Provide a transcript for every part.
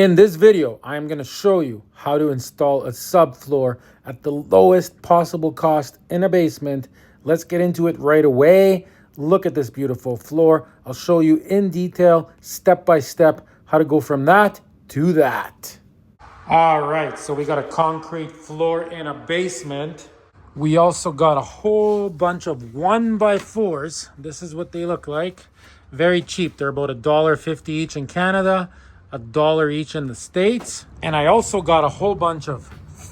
In this video, I am going to show you how to install a subfloor at the lowest possible cost in a basement. Let's get into it right away. Look at this beautiful floor. I'll show you in detail, step by step, how to go from that to that. All right, so we got a concrete floor in a basement. We also got a whole bunch of 1x4s. This is what they look like. Very cheap. They're about $1.50 each in Canada. $1 each in the States. And I also got a whole bunch of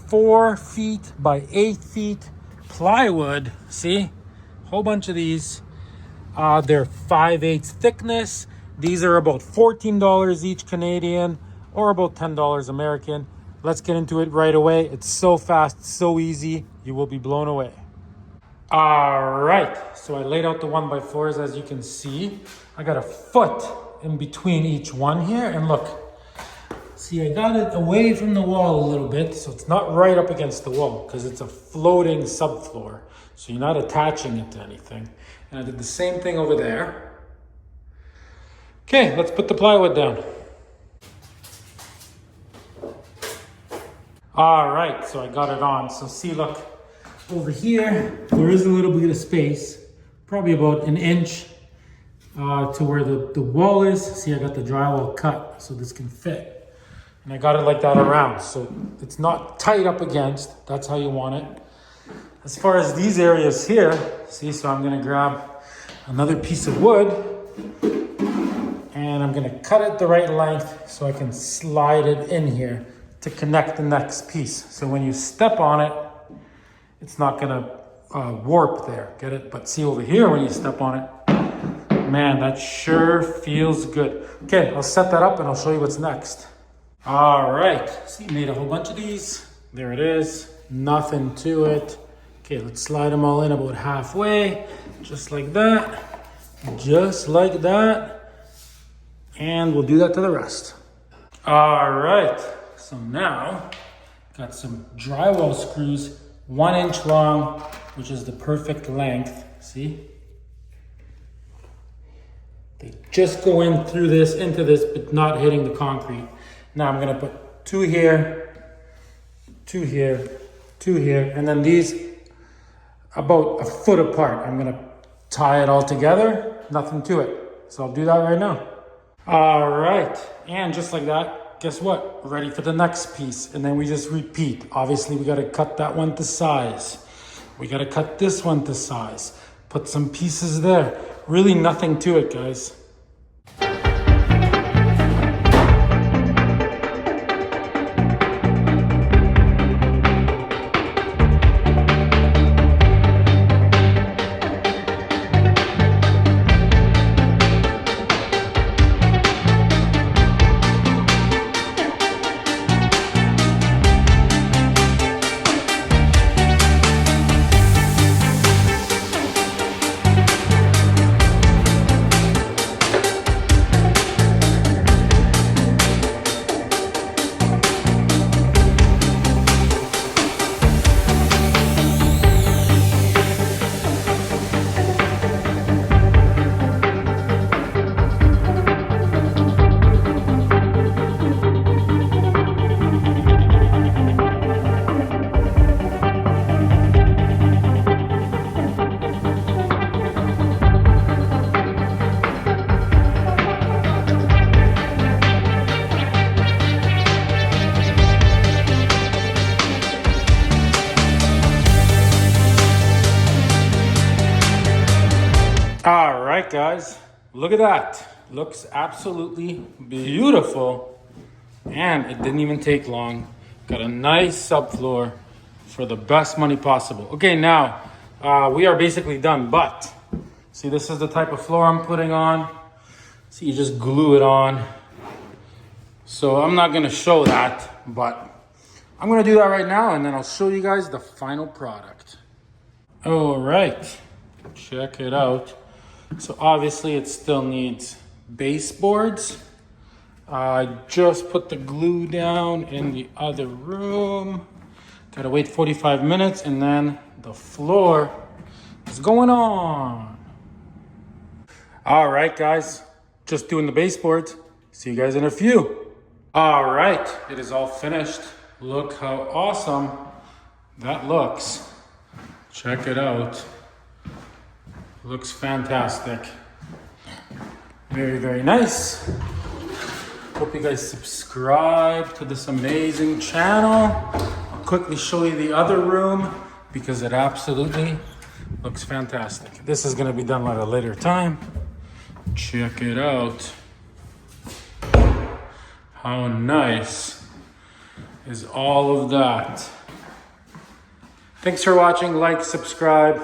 4 feet by 8 feet plywood. See, whole bunch of these. They're 5/8 thickness. These are about $14 each Canadian, or about $10 American. Let's get into it right away. It's so fast, so easy. You will be blown away. All right, so I laid out the 1x4s as you can see. I got a foot in between each one here, and look, see, I got it away from the wall a little bit, so it's not right up against the wall because it's a floating subfloor, so you're not attaching it to anything. And I did the same thing over there. Okay, let's put the plywood down. All right, so I got it on. So see, look, over here, there is a little bit of space, probably about an inch to where the wall is. See, I got the drywall cut so this can fit. And I got it like that around, so it's not tight up against. That's how you want it. As far as these areas here, see, so I'm gonna grab another piece of wood and I'm gonna cut it the right length so I can slide it in here to connect the next piece. So when you step on it, it's not gonna warp there, get it? But see over here, when you step on it, man, that sure feels good. Okay, I'll set that up and I'll show you what's next. All right, see, made a whole bunch of these. There it is, nothing to it. Okay, let's slide them all in about halfway, just like that, and we'll do that to the rest. All right, so now, got some drywall screws, 1 inch long, which is the perfect length, see? They just go in through this, into this, but not hitting the concrete. Now I'm gonna put 2 here, 2 here, 2 here, and then these about a foot apart. I'm gonna tie it all together, nothing to it. So I'll do that right now. All right, and just like that, guess what? We're ready for the next piece, and then we just repeat. Obviously, we gotta cut that one to size. We gotta cut this one to size. Put some pieces there. Really nothing to it, guys. All right, guys, look at that. Looks absolutely beautiful. And it didn't even take long. Got a nice subfloor for the best money possible. Okay, now we are basically done, but see, this is the type of floor I'm putting on. See, you just glue it on. So I'm not gonna show that, but I'm gonna do that right now, and then I'll show you guys the final product. All right, check it out. So obviously it still needs baseboards. I just put the glue down in the other room. Gotta wait 45 minutes and then the floor is going on. All right, guys, just doing the baseboards. See you guys in a few. All right, it is all finished. Look how awesome that looks. Check it out. Looks fantastic. Very, very nice. Hope you guys subscribe to this amazing channel. I'll quickly show you the other room because it absolutely looks fantastic. This is gonna be done at a later time. Check it out. How nice is all of that? Thanks for watching. Like, subscribe.